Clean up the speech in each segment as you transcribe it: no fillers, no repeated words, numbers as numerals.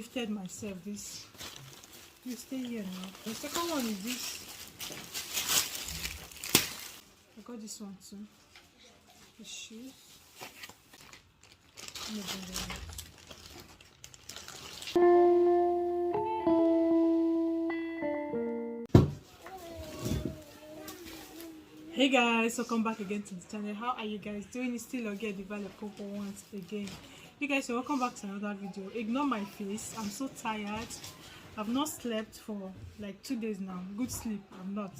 Gifted myself this. You stay here now. The second one is this. I got this one too. The shoes. Hey guys, welcome back again to the channel. How are you guys doing? It's still again develop once again. You guys, so welcome back to another video. Ignore my face, I'm so tired. I've not slept for like 2 days now. Good sleep, I'm not.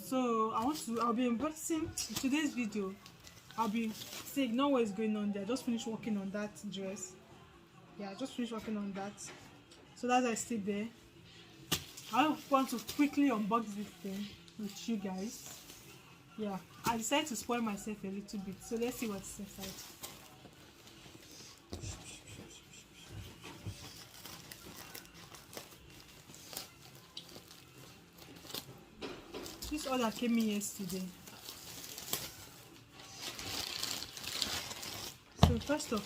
So I'll be unboxing today's video. I'll be saying ignore what is going on there. I just finished working on that dress. Yeah, I just finished working on that. So that's why I stayed there. I want to quickly unbox this thing with you guys. Yeah, I decided to spoil myself a little bit, so let's see what's inside. This order came in yesterday. So first of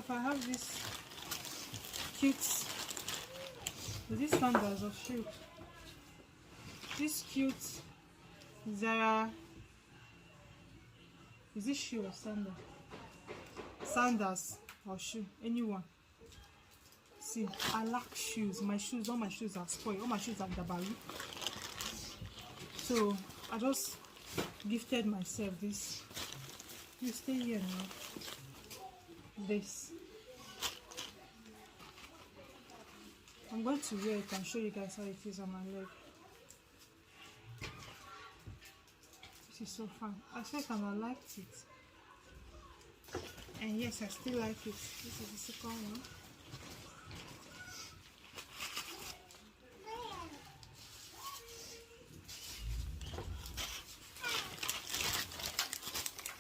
all I have this cute, these sandals of shoe. This cute Zara, is this shoe or sandal? Sandals or shoe, anyone. See, I lack shoes. My shoes, all my shoes are spoiled. All my shoes are dabaru. So I just gifted myself this. You stay here now. This. I'm going to wear it and show you guys how it is on my leg. This is so fun. I said and I liked it. And yes, I still like it. This is the second one.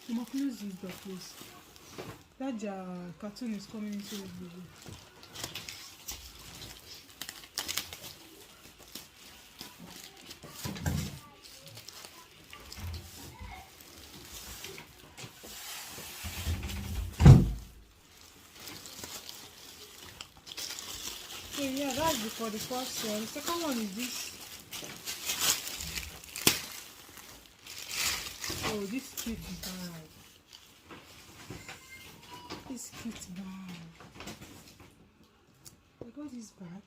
You must close this door, please. That cartoon is coming into the video. So yeah, that's for the first one. The second one is this. Oh, this cute bag. This cute bag. I got this bag.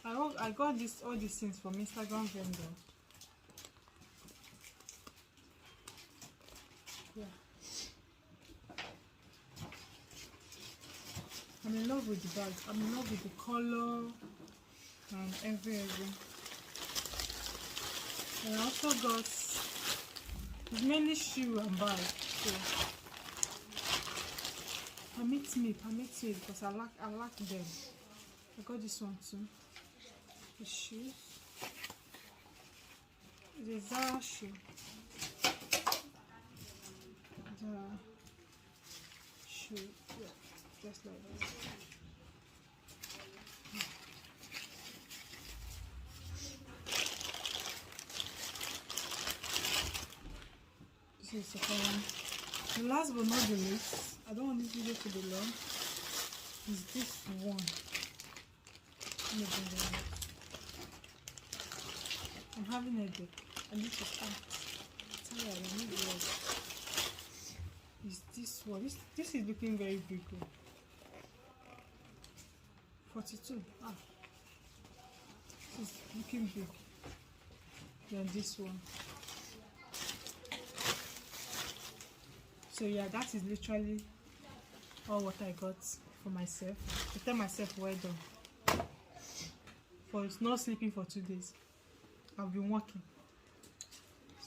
I got all these things from Instagram vendor. Yeah. I'm in love with the bag. I'm in love with the color and everything. And I also got many shoe and bag. So permit me because I like them. I got this one too. The shoes. The Zara shoe. Zara shoe. Yeah, just like that. This is the second one. The last but not the least, I don't want this video to be long, is this one. I'm having a headache. I need to start. Tired. I need to rest. Is this one? This is looking very big. 42. Ah, this is looking big. Then this one. So yeah, that is literally all what I got for myself. I tell myself well done for not sleeping for 2 days. I've been working.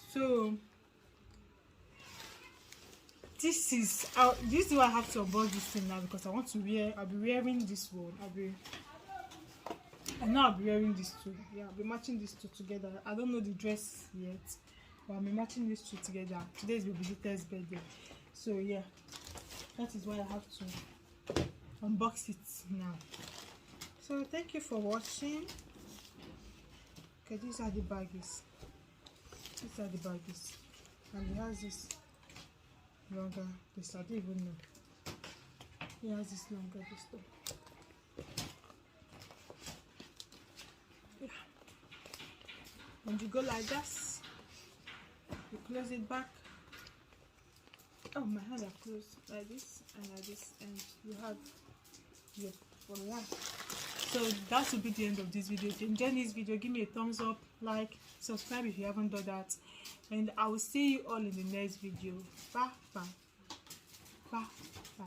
So this is why I have to unbox this thing now, because I want to wear. I'll be wearing this one. I know I'll be wearing this too. Yeah, I'll be matching these two together. I don't know the dress yet, but I'll be matching these two together. Today is the visitor's birthday. So yeah, that is why I have to unbox it now. So thank you for watching. Okay, these are the baggies. These are the baggies. And he has this longer this. I don't even know. He has this longer this though. Yeah. And you go like this. You close it back. Oh, my hands are closed like this and like this, and you have your yeah. So that will be the end of this video. If you enjoyed this video, give me a thumbs up, like, subscribe if you haven't done that, and I will see you all in the next video. Bye bye bye bye.